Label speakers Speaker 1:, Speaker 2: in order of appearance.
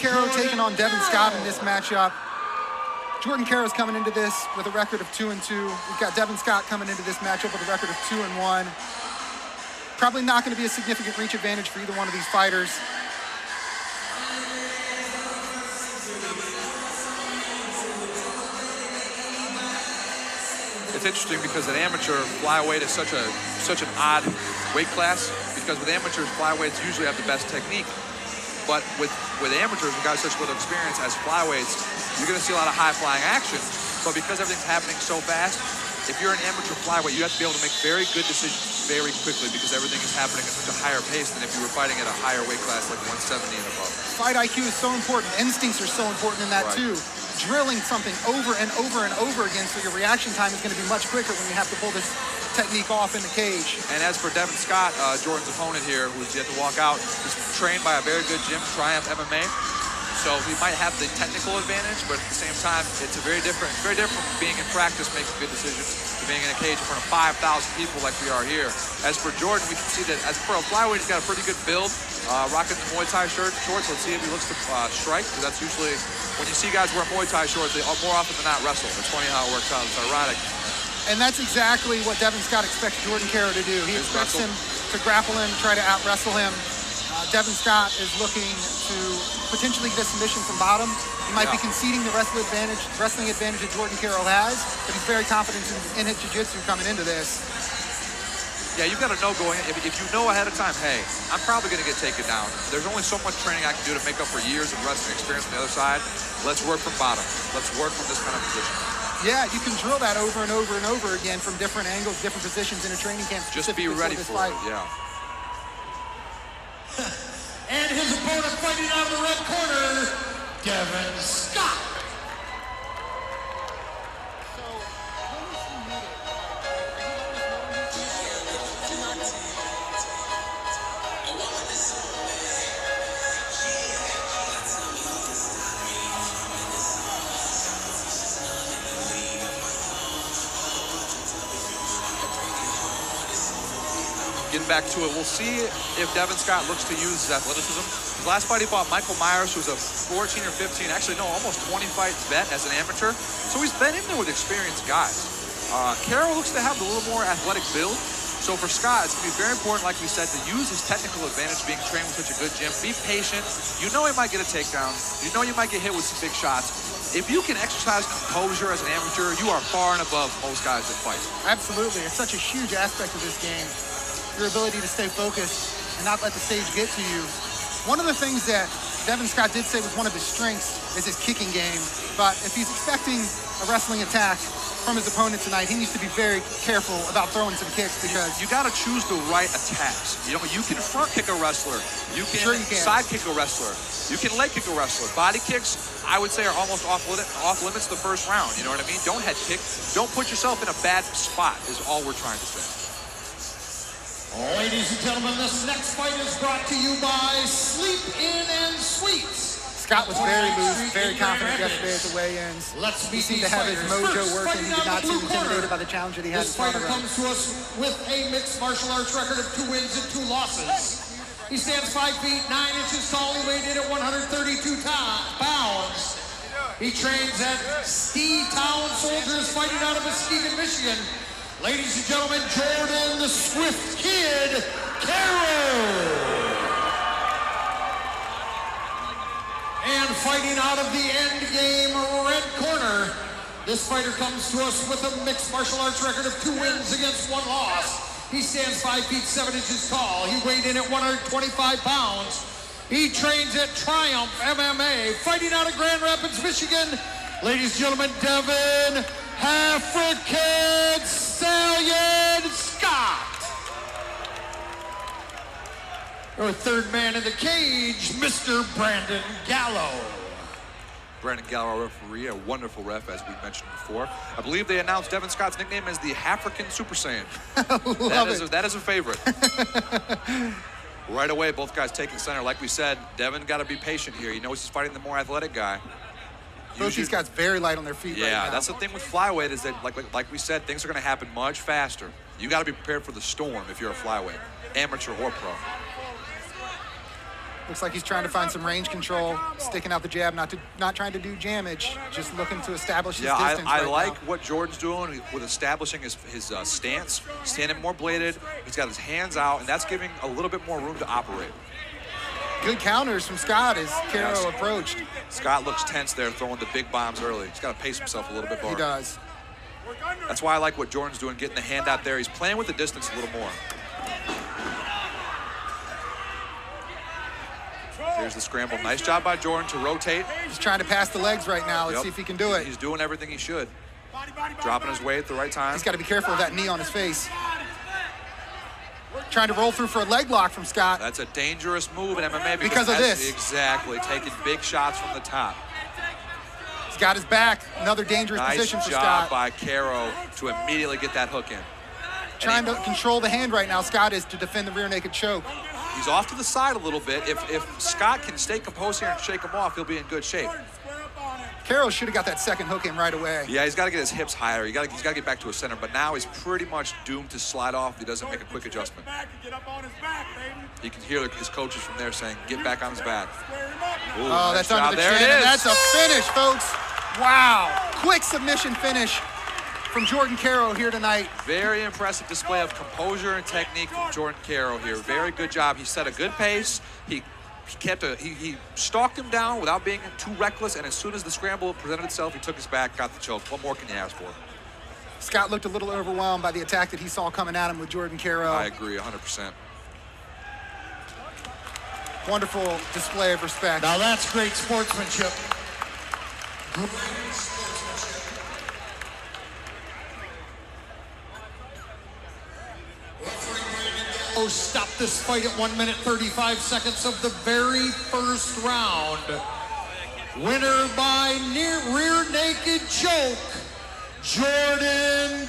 Speaker 1: Carrow taking on Devon Scott in this matchup. Jordan Carrow's coming into this with a record of 2-2. We've got Devon Scott coming into this matchup with a record of 2-1. Probably not going to be a significant reach advantage for either one of these fighters.
Speaker 2: It's interesting because at amateur, flyweight is such an odd weight class, because with amateurs, flyweights usually have the best technique. But with amateurs and guys such with experience as flyweights, you're going to see a lot of high-flying action. But because everything's happening so fast, if you're an amateur flyweight, you have to be able to make very good decisions very quickly, because everything is happening at such a higher pace than if you were fighting at a higher weight class like 170 and above.
Speaker 1: Fight IQ is so important. Instincts are so important in that too. Drilling something over and over and over again, so your reaction time is going to be much quicker when you have to pull this technique off in the cage.
Speaker 2: And as for Devon Scott, Jordan's opponent here, who's yet to walk out, is trained by a very good gym, Triumph MMA. So he might have the technical advantage, but at the same time, it's very different from being in practice making good decisions to being in a cage in front of 5,000 people like we are here. As for Jordan, we can see that as for a flyweight, he's got a pretty good build, rocking the Muay Thai shorts. Let's see if he looks to strike, because that's usually, when you see guys wear Muay Thai shorts, they more often than not wrestle. It's funny how it works out. It's ironic.
Speaker 1: And that's exactly what Devon Scott expects Jordan Carrow to do. He expects him to grapple him, try to out-wrestle him. Devon Scott is looking to potentially get a submission from bottom. He might be conceding the wrestling advantage that Jordan Carrow has, but he's very confident in his jiu-jitsu coming into this.
Speaker 2: Yeah, you've got to know going in. If you know ahead of time, hey, I'm probably going to get taken down. There's only so much training I can do to make up for years of wrestling experience on the other side. Let's work from bottom. Let's work from this kind of position.
Speaker 1: Yeah, you can drill that over and over and over again from different angles, different positions in a training camp.
Speaker 2: Just be ready for it, yeah.
Speaker 3: And his opponent fighting out of the red corner, Devon Scott.
Speaker 2: Getting back to it, we'll see if Devon Scott looks to use his athleticism. His last fight he fought Michael Myers, who's a 14 or 15, actually no, almost 20 fight vet as an amateur. So he's been in there with experienced guys. Carrow looks to have a little more athletic build. So for Scott, it's going to be very important, like we said, to use his technical advantage being trained with such a good gym. Be patient. You know he might get a takedown. You know you might get hit with some big shots. If you can exercise composure as an amateur, you are far and above most guys that fight.
Speaker 1: Absolutely. It's such a huge aspect of this game. Your ability to stay focused and not let the stage get to you. One of the things that Devon Scott did say was one of his strengths is his kicking game. But if he's expecting a wrestling attack from his opponent tonight, he needs to be very careful about throwing some kicks, because
Speaker 2: you got to choose the right attacks. You know, you can front kick a wrestler. You can, side kick a wrestler. You can leg kick a wrestler. Body kicks, I would say, are almost off limits the first round. You know what I mean? Don't head kick. Don't put yourself in a bad spot is all we're trying to say.
Speaker 3: Ladies and gentlemen, this next fight is brought to you by Sleep Inn and Suites.
Speaker 1: Scott was very loose, very confident yesterday at the weigh-ins. He seemed to have his mojo working. He did not seem intimidated by the challenge that he had in front of him.
Speaker 3: This fighter comes to us with a mixed martial arts record of 2 wins and 2 losses. He stands 5 feet 9 inches tall. He weighed in at 132 pounds. He trains at Steetown Soldiers, fighting out of Muskegon, Michigan. Ladies and gentlemen, Jordan the Swift Kid Carrow. And fighting out of the end game red corner, this fighter comes to us with a mixed martial arts record of 2 wins against 1 loss. He stands 5 feet 7 inches tall. He weighed in at 125 pounds. He trains at Triumph MMA, fighting out of Grand Rapids, Michigan. Ladies and gentlemen, Devon hahalfrican Stallion Scott. Our third man in the cage, Mr. Brandon Gallo.
Speaker 2: Brandon Gallo, our referee, a wonderful ref, as we mentioned before. I believe they announced Devon Scott's nickname as the African Super Saiyan. That is a favorite. Right away, both guys taking center. Like we said, Devon got to be patient here. He knows he's fighting the more athletic guy.
Speaker 1: Both these guys very light on their feet right now.
Speaker 2: Yeah, that's the thing with flyweight is that, like we said, things are going to happen much faster. You got to be prepared for the storm if you're a flyweight, amateur or pro.
Speaker 1: Looks like he's trying to find some range control, sticking out the jab, not trying to do damage, just looking to establish his distance.
Speaker 2: I
Speaker 1: right
Speaker 2: like
Speaker 1: now.
Speaker 2: what Jordan's doing with establishing his stance, standing more bladed. He's got his hands out, and that's giving a little bit more room to operate.
Speaker 1: Good counters from Scott as Carrow approached.
Speaker 2: Scott looks tense there, throwing the big bombs early. He's got to pace himself a little bit more.
Speaker 1: He does.
Speaker 2: That's why I like what Jordan's doing, getting the hand out there. He's playing with the distance a little more. Here's the scramble. Nice job by Jordan to rotate.
Speaker 1: He's trying to pass the legs right now. Let's see if he can do it.
Speaker 2: He's doing everything he should. Dropping his weight at the right time.
Speaker 1: He's got to be careful of that knee on his face. Trying to roll through for a leg lock from Scott.
Speaker 2: That's a dangerous move in MMA
Speaker 1: because of this.
Speaker 2: Exactly, taking big shots from the top.
Speaker 1: He's got his back. Another dangerous position for Scott.
Speaker 2: Nice job by Carrow to immediately get that hook in.
Speaker 1: Trying to control the hand right now, Scott is, to defend the rear naked choke.
Speaker 2: He's off to the side a little bit. If Scott can stay composed here and shake him off, he'll be in good shape.
Speaker 1: Carrow should have got that second hook in right away.
Speaker 2: Yeah, he's got to get his hips higher. He's got to get back to his center, but now he's pretty much doomed to slide off if he doesn't make a quick adjustment. You can hear his coaches from there saying, get back on his back. Ooh,
Speaker 1: oh,
Speaker 2: nice
Speaker 1: that's under the
Speaker 2: there
Speaker 1: chin.
Speaker 2: It is.
Speaker 1: That's a finish, folks. Wow. Quick submission finish from Jordan Carrow here tonight.
Speaker 2: Very impressive display of composure and technique from Jordan Carrow here. Very good job. He set a good pace. He stalked him down without being too reckless, and as soon as the scramble presented itself, he took his back, got the choke. What more can you ask for?
Speaker 1: Scott looked a little overwhelmed by the attack that he saw coming at him with Jordan Carrow.
Speaker 2: I agree 100%.
Speaker 1: Wonderful display of respect.
Speaker 3: Now that's great sportsmanship. Stop this fight at 1 minute 35 seconds of the very first round. Winner by rear naked choke, Jordan